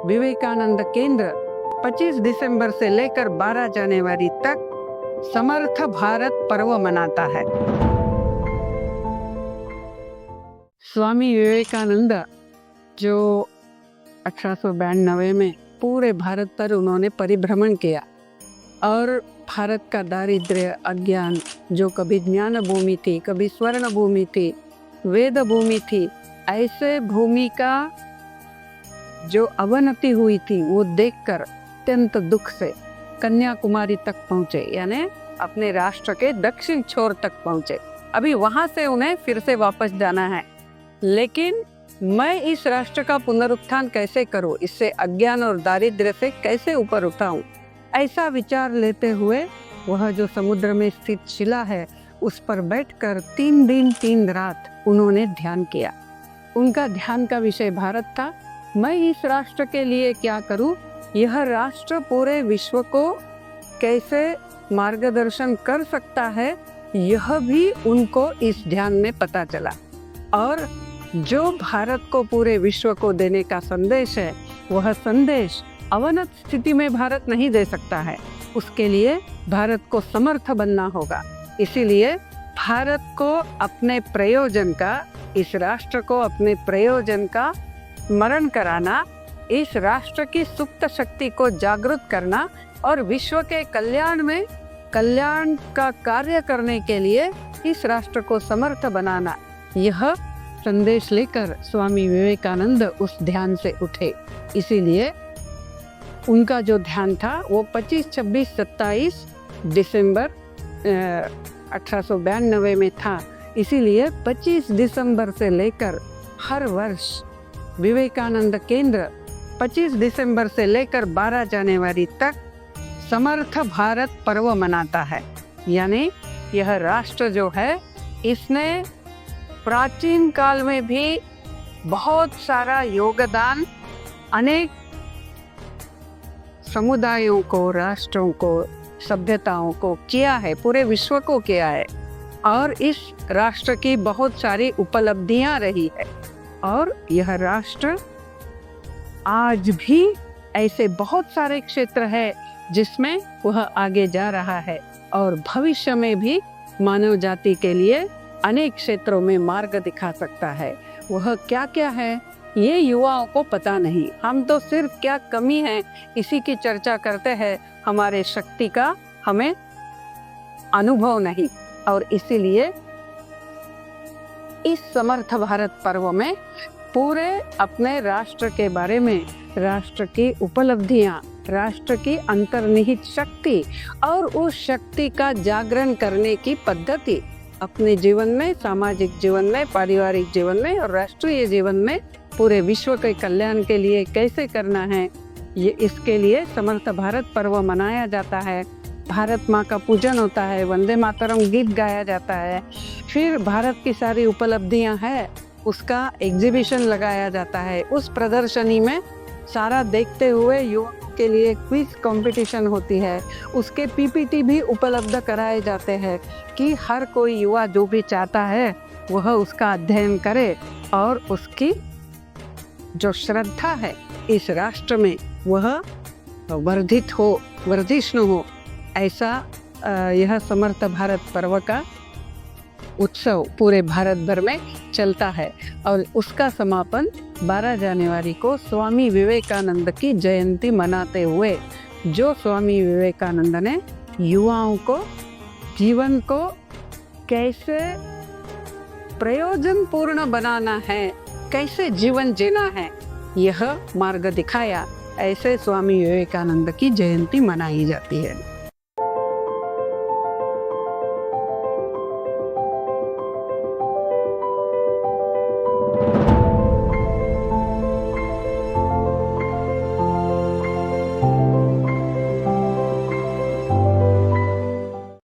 विवेकानंद केंद्र 25 दिसंबर से लेकर 12 जनवरी तक समर्थ भारत पर्व मनाता है। स्वामी विवेकानंद जो 1892 में पूरे भारत पर उन्होंने परिभ्रमण किया और भारत का दारिद्र्य, अज्ञान, जो कभी ज्ञान भूमि थी, कभी स्वर्ण भूमि थी, वेद भूमि थी, ऐसे भूमि का जो अवनति हुई थी वो देखकर अत्यंत दुख से कन्याकुमारी तक पहुँचे, यानी अपने राष्ट्र के दक्षिण छोर तक पहुँचे। अभी वहाँ से उन्हें फिर से वापस जाना है, लेकिन मैं इस राष्ट्र का पुनरुत्थान कैसे करूं, इससे अज्ञान और दारिद्र्य से कैसे ऊपर उठाऊं, ऐसा विचार लेते हुए वह जो समुद्र में स्थित शिला है उस पर बैठकर 3 दिन 3 रात उन्होंने ध्यान किया। उनका ध्यान का विषय भारत था। मैं इस राष्ट्र के लिए क्या करूं, यह राष्ट्र पूरे विश्व को कैसे मार्गदर्शन कर सकता है, यह भी उनको इस ध्यान में पता चला। और जो भारत को पूरे विश्व को देने का संदेश है, वह संदेश अवनत स्थिति में भारत नहीं दे सकता है। उसके लिए भारत को समर्थ बनना होगा। इसीलिए भारत को अपने प्रयोजन का, इस राष्ट्र को अपने प्रयोजन का स्मरण कराना, इस राष्ट्र की सुप्त शक्ति को जागृत करना और विश्व के कल्याण में कल्याण का कार्य करने के लिए इस राष्ट्र को समर्थ बनाना, यह संदेश लेकर स्वामी विवेकानंद उस ध्यान से उठे। इसीलिए उनका जो ध्यान था वो 25, 26, 27 दिसंबर 1892 में था। इसीलिए 25 दिसंबर से लेकर हर वर्ष विवेकानंद केंद्र 25 दिसंबर से लेकर 12 जनवरी तक समर्थ भारत पर्व मनाता है। यानी यह राष्ट्र जो है, इसने प्राचीन काल में भी बहुत सारा योगदान अनेक समुदायों को, राष्ट्रों को, सभ्यताओं को किया है, पूरे विश्व को किया है। और इस राष्ट्र की बहुत सारी उपलब्धियां रही है। और यह राष्ट्र आज भी ऐसे बहुत सारे क्षेत्र है जिसमें वह आगे जा रहा है और भविष्य में भी मानव जाति के लिए अनेक क्षेत्रों में मार्ग दिखा सकता है। वह क्या क्या है ये युवाओं को पता नहीं। हम तो सिर्फ क्या कमी है इसी की चर्चा करते हैं, हमारे शक्ति का हमें अनुभव नहीं। और इसीलिए इस समर्थ भारत पर्व में पूरे अपने राष्ट्र के बारे में, राष्ट्र की उपलब्धियां, राष्ट्र की अंतर्निहित शक्ति और उस शक्ति का जागरण करने की पद्धति अपने जीवन में, सामाजिक जीवन में, पारिवारिक जीवन में और राष्ट्रीय जीवन में पूरे विश्व के कल्याण के लिए कैसे करना है, ये इसके लिए समर्थ भारत पर्व मनाया जाता है। भारत माँ का पूजन होता है, वंदे मातरम गीत गाया जाता है। फिर भारत की सारी उपलब्धियां हैं, उसका एग्जीबिशन लगाया जाता है। उस प्रदर्शनी में सारा देखते हुए युवाओं के लिए क्विज कंपटीशन होती है। उसके पीपीटी भी उपलब्ध कराए जाते हैं कि हर कोई युवा जो भी चाहता है वह उसका अध्ययन करे और उसकी जो श्रद्धा है इस राष्ट्र में वह वर्धित हो, वर्धिष्णु हो। ऐसा यह समर्थ भारत पर्व का उत्सव पूरे भारत भर में चलता है और उसका समापन 12 जनवरी को स्वामी विवेकानंद की जयंती मनाते हुए, जो स्वामी विवेकानंद ने युवाओं को जीवन को कैसे प्रयोजनपूर्ण बनाना है, कैसे जीवन जीना है, यह मार्ग दिखाया। ऐसे स्वामी विवेकानंद की जयंती मनाई जाती है।